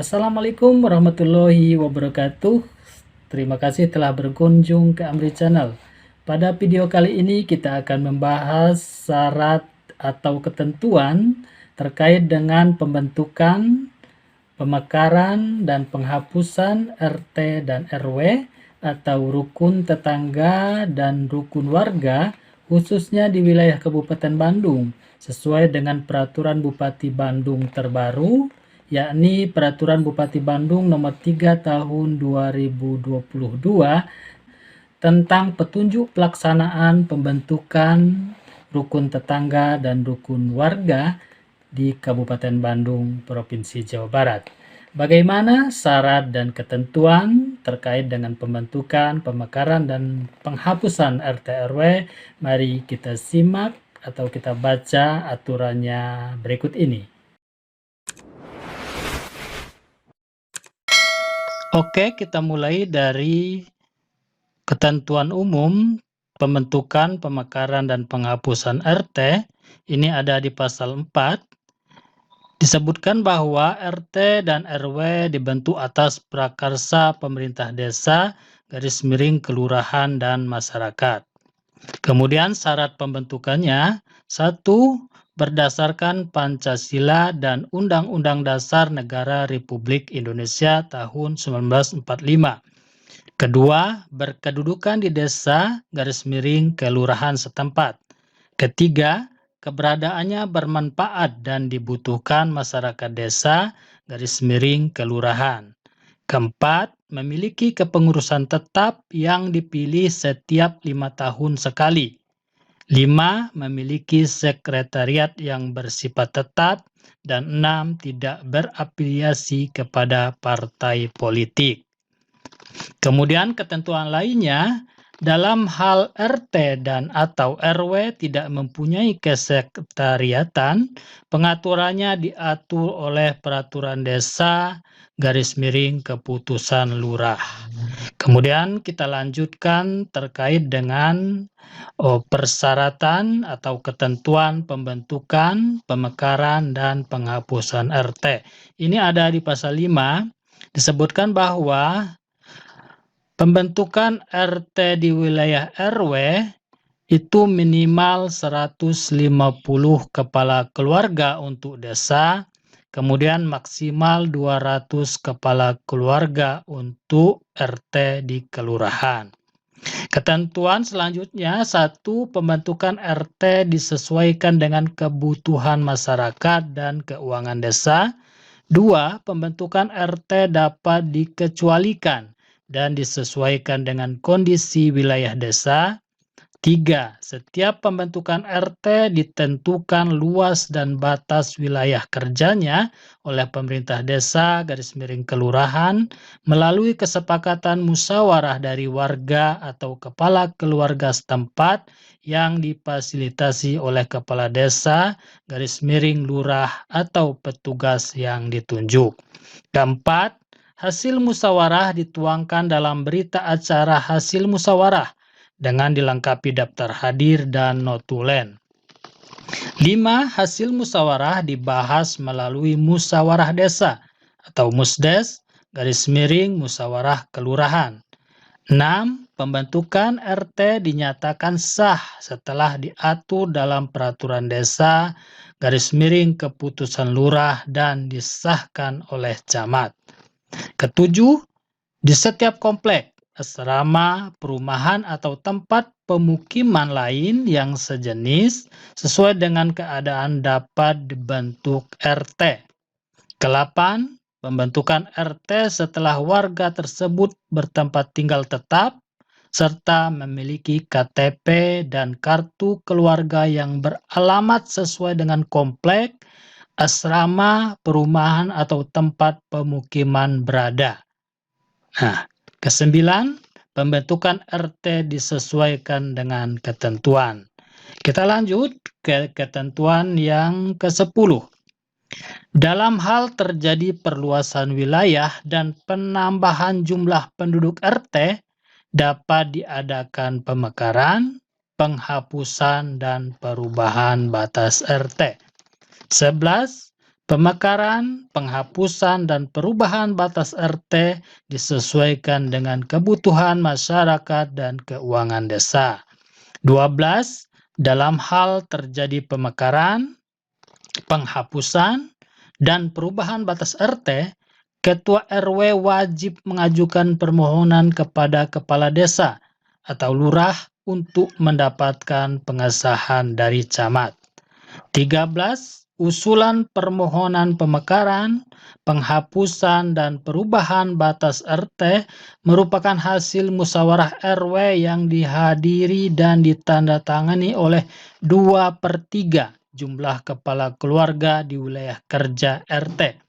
Assalamualaikum warahmatullahi wabarakatuh. Terima kasih telah berkunjung ke Amri Channel. Pada video kali ini kita akan membahas syarat atau ketentuan terkait dengan pembentukan, pemekaran, dan penghapusan RT dan RW atau rukun tetangga dan rukun warga khususnya di wilayah Kabupaten Bandung sesuai dengan peraturan Bupati Bandung terbaru, yakni Peraturan Bupati Bandung Nomor 3 Tahun 2022 tentang petunjuk pelaksanaan pembentukan rukun tetangga dan rukun warga di Kabupaten Bandung, Provinsi Jawa Barat. Bagaimana syarat dan ketentuan terkait dengan pembentukan, pemekaran, dan penghapusan RT RW? Mari kita simak atau kita baca aturannya berikut ini. Oke, kita mulai dari ketentuan umum pembentukan, pemekaran, dan penghapusan RT. Ini ada di pasal 4. Disebutkan bahwa RT dan RW dibentuk atas prakarsa pemerintah desa, kelurahan, dan masyarakat. Kemudian syarat pembentukannya, 1. Berdasarkan Pancasila dan Undang-Undang Dasar Negara Republik Indonesia tahun 1945. Kedua, berkedudukan di desa, kelurahan setempat. Ketiga, keberadaannya bermanfaat dan dibutuhkan masyarakat desa, kelurahan. Keempat, memiliki kepengurusan tetap yang dipilih setiap 5 tahun sekali. 5, memiliki sekretariat yang bersifat tetap. Dan 6, tidak berafiliasi kepada partai politik. Kemudian ketentuan lainnya, dalam hal RT dan atau RW tidak mempunyai kesekretariatan, pengaturannya diatur oleh peraturan desa keputusan lurah. Kemudian kita lanjutkan terkait dengan persyaratan atau ketentuan pembentukan, pemekaran, dan penghapusan RT. Ini ada di pasal 5, disebutkan bahwa pembentukan RT di wilayah RW itu minimal 150 kepala keluarga untuk desa, kemudian maksimal 200 kepala keluarga untuk RT di kelurahan. Ketentuan selanjutnya, 1. Pembentukan RT disesuaikan dengan kebutuhan masyarakat dan keuangan desa. 2. Pembentukan RT dapat dikecualikan dan disesuaikan dengan kondisi wilayah desa. 3. Setiap pembentukan RT ditentukan luas dan batas wilayah kerjanya oleh pemerintah desa kelurahan melalui kesepakatan musyawarah dari warga atau kepala keluarga setempat yang difasilitasi oleh kepala desa lurah atau petugas yang ditunjuk. Keempat, hasil musyawarah dituangkan dalam berita acara hasil musyawarah dengan dilengkapi daftar hadir dan notulen. 5. Hasil musyawarah dibahas melalui musyawarah desa atau musdes musyawarah kelurahan. 6. Pembentukan RT dinyatakan sah setelah diatur dalam peraturan desa keputusan lurah dan disahkan oleh camat. Ketujuh, di setiap komplek, asrama, perumahan, atau tempat pemukiman lain yang sejenis sesuai dengan keadaan dapat dibentuk RT. Ke-8, pembentukan RT setelah warga tersebut bertempat tinggal tetap serta memiliki KTP dan kartu keluarga yang beralamat sesuai dengan komplek, asrama, perumahan, atau tempat pemukiman berada. Nah, ke-9, pembentukan RT disesuaikan dengan ketentuan. Kita lanjut ke ketentuan yang ke-10. Dalam hal terjadi perluasan wilayah dan penambahan jumlah penduduk RT, dapat diadakan pemekaran, penghapusan, dan perubahan batas RT. 11. Pemekaran, penghapusan, dan perubahan batas RT disesuaikan dengan kebutuhan masyarakat dan keuangan desa. 12. Dalam hal terjadi pemekaran, penghapusan, dan perubahan batas RT, Ketua RW wajib mengajukan permohonan kepada Kepala Desa atau Lurah untuk mendapatkan pengesahan dari camat. 13. Usulan permohonan pemekaran, penghapusan, dan perubahan batas RT merupakan hasil musyawarah RW yang dihadiri dan ditandatangani oleh 2/3 jumlah kepala keluarga di wilayah kerja RT.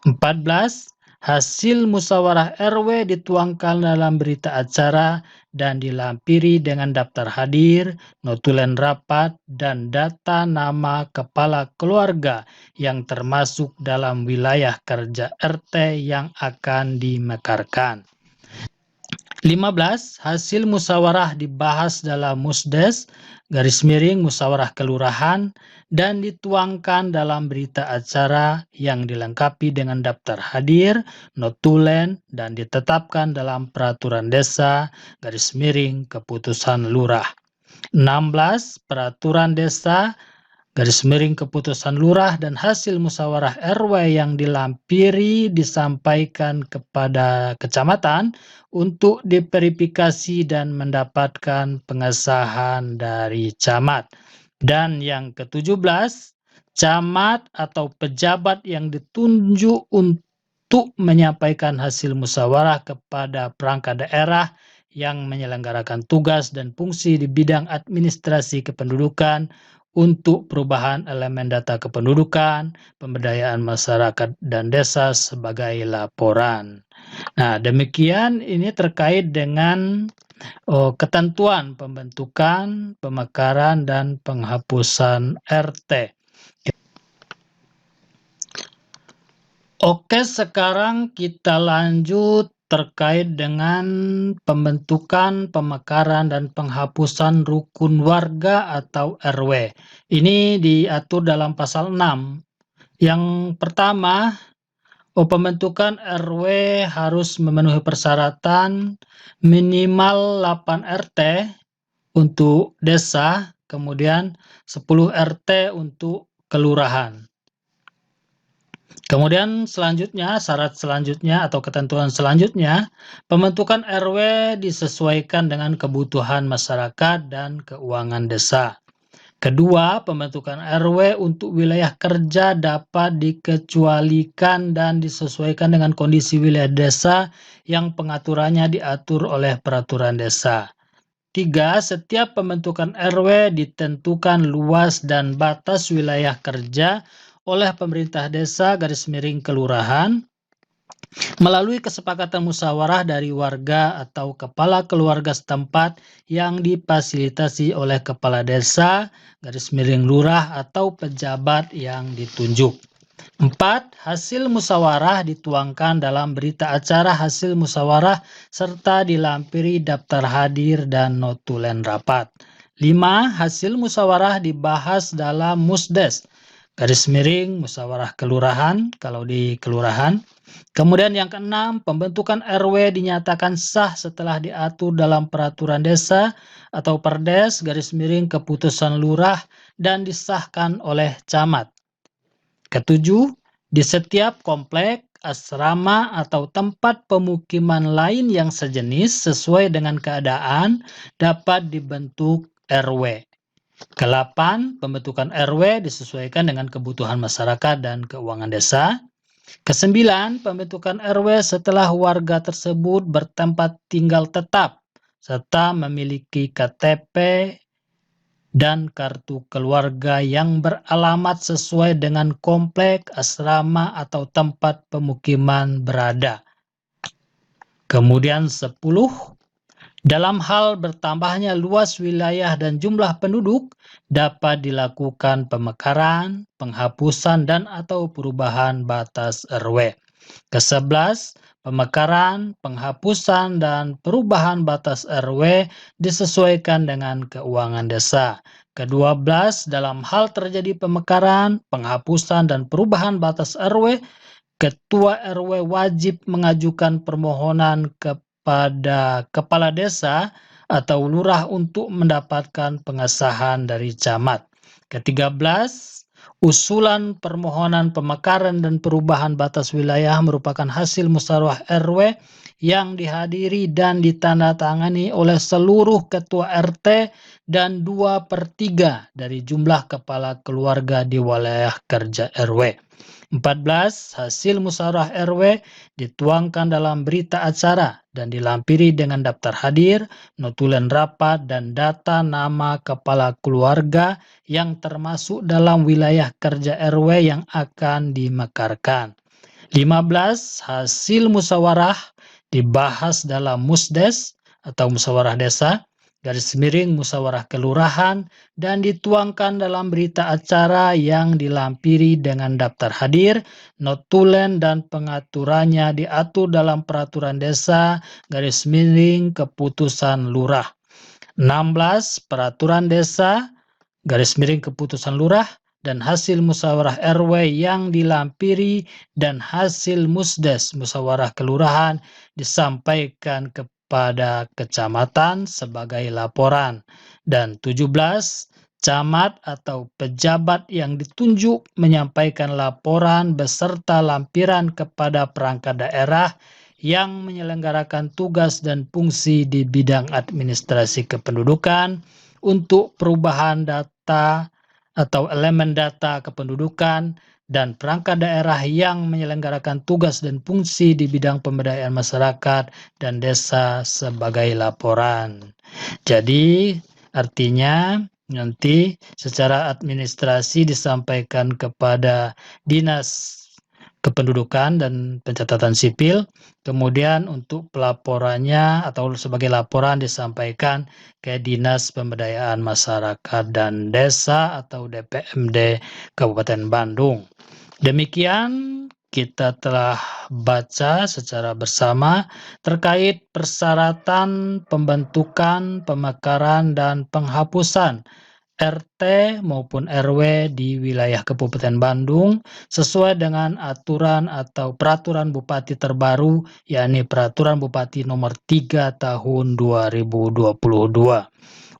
14. Hasil musyawarah RW dituangkan dalam berita acara dan dilampiri dengan daftar hadir, notulen rapat, dan data nama kepala keluarga yang termasuk dalam wilayah kerja RT yang akan dimekarkan. 15. Hasil musyawarah dibahas dalam musdes, musyawarah kelurahan, dan dituangkan dalam berita acara yang dilengkapi dengan daftar hadir, notulen, dan ditetapkan dalam peraturan desa, keputusan lurah. 16. Peraturan desa, keputusan lurah dan hasil musyawarah RW yang dilampiri disampaikan kepada kecamatan untuk diverifikasi dan mendapatkan pengesahan dari camat. Dan yang ke-17, camat atau pejabat yang ditunjuk untuk menyampaikan hasil musyawarah kepada perangkat daerah yang menyelenggarakan tugas dan fungsi di bidang administrasi kependudukan untuk perubahan elemen data kependudukan, pemberdayaan masyarakat dan desa sebagai laporan. Nah, demikian ini terkait dengan ketentuan pembentukan, pemekaran, dan penghapusan RT. Oke, sekarang kita lanjut terkait dengan pembentukan, pemekaran, dan penghapusan rukun warga atau RW. Ini diatur dalam pasal 6. Yang pertama, pembentukan RW harus memenuhi persyaratan minimal 8 RT untuk desa, kemudian 10 RT untuk kelurahan. Kemudian selanjutnya, syarat selanjutnya atau ketentuan selanjutnya, pembentukan RW disesuaikan dengan kebutuhan masyarakat dan keuangan desa. Kedua, pembentukan RW untuk wilayah kerja dapat dikecualikan dan disesuaikan dengan kondisi wilayah desa yang pengaturannya diatur oleh peraturan desa. 3. Setiap pembentukan RW ditentukan luas dan batas wilayah kerja oleh pemerintah desa kelurahan melalui kesepakatan musyawarah dari warga atau kepala keluarga setempat yang difasilitasi oleh kepala desa lurah atau pejabat yang ditunjuk. 4. Hasil musyawarah dituangkan dalam berita acara hasil musyawarah serta dilampiri daftar hadir dan notulen rapat. 5. Hasil musyawarah dibahas dalam musdes, musyawarah kelurahan kalau di kelurahan. Kemudian yang keenam, pembentukan RW dinyatakan sah setelah diatur dalam peraturan desa atau perdes keputusan lurah dan disahkan oleh camat. Ketujuh, di setiap komplek, asrama, atau tempat pemukiman lain yang sejenis sesuai dengan keadaan dapat dibentuk RW. Ke-8, pembentukan RW disesuaikan dengan kebutuhan masyarakat dan keuangan desa. Ke-9, pembentukan RW setelah warga tersebut bertempat tinggal tetap serta memiliki KTP dan kartu keluarga yang beralamat sesuai dengan komplek, asrama, atau tempat pemukiman berada. Kemudian 10, dalam hal bertambahnya luas wilayah dan jumlah penduduk, dapat dilakukan pemekaran, penghapusan, dan atau perubahan batas RW. Ke-11, pemekaran, penghapusan, dan perubahan batas RW disesuaikan dengan keuangan desa. Ke-12, dalam hal terjadi pemekaran, penghapusan, dan perubahan batas RW, Ketua RW wajib mengajukan permohonan kepada Kepala Desa atau Lurah untuk mendapatkan pengesahan dari camat. Ke-13, usulan permohonan pemekaran dan perubahan batas wilayah merupakan hasil musyawarah RW yang dihadiri dan ditandatangani oleh seluruh ketua RT dan 2/3 dari jumlah kepala keluarga di wilayah kerja RW. 14. Hasil musyawarah RW dituangkan dalam berita acara dan dilampiri dengan daftar hadir, notulen rapat, dan data nama kepala keluarga yang termasuk dalam wilayah kerja RW yang akan dimekarkan. 15. Hasil musyawarah dibahas dalam musdes atau musyawarah desa, musyawarah kelurahan, dan dituangkan dalam berita acara yang dilampiri dengan daftar hadir, notulen, dan pengaturannya diatur dalam peraturan desa, keputusan lurah. 16. Peraturan desa, keputusan lurah, dan hasil musyawarah RW yang dilampiri dan hasil musdes musyawarah kelurahan disampaikan kepada kecamatan sebagai laporan. Dan 17, camat atau pejabat yang ditunjuk menyampaikan laporan beserta lampiran kepada perangkat daerah yang menyelenggarakan tugas dan fungsi di bidang administrasi kependudukan untuk perubahan data atau elemen data kependudukan, dan perangkat daerah yang menyelenggarakan tugas dan fungsi di bidang pemberdayaan masyarakat dan desa sebagai laporan. Jadi artinya nanti secara administrasi disampaikan kepada Dinas Kependudukan dan Pencatatan Sipil, kemudian untuk pelaporannya atau sebagai laporan disampaikan ke Dinas Pemberdayaan Masyarakat dan Desa atau DPMD Kabupaten Bandung. Demikian kita telah baca secara bersama terkait persyaratan pembentukan, pemekaran, dan penghapusan RT maupun RW di wilayah Kabupaten Bandung sesuai dengan aturan atau peraturan bupati terbaru, yakni Peraturan Bupati Nomor 3 Tahun 2022.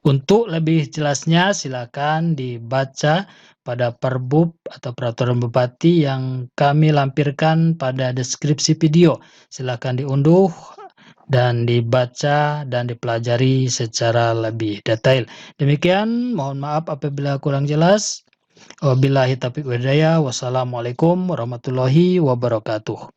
Untuk lebih jelasnya silakan dibaca pada Perbub atau Peraturan Bupati yang kami lampirkan pada deskripsi video. Silakan diunduh dan dibaca dan dipelajari secara lebih detail. Demikian, mohon maaf apabila kurang jelas. Wabillahi taufiq wal hidayah. Wassalamualaikum warahmatullahi wabarakatuh.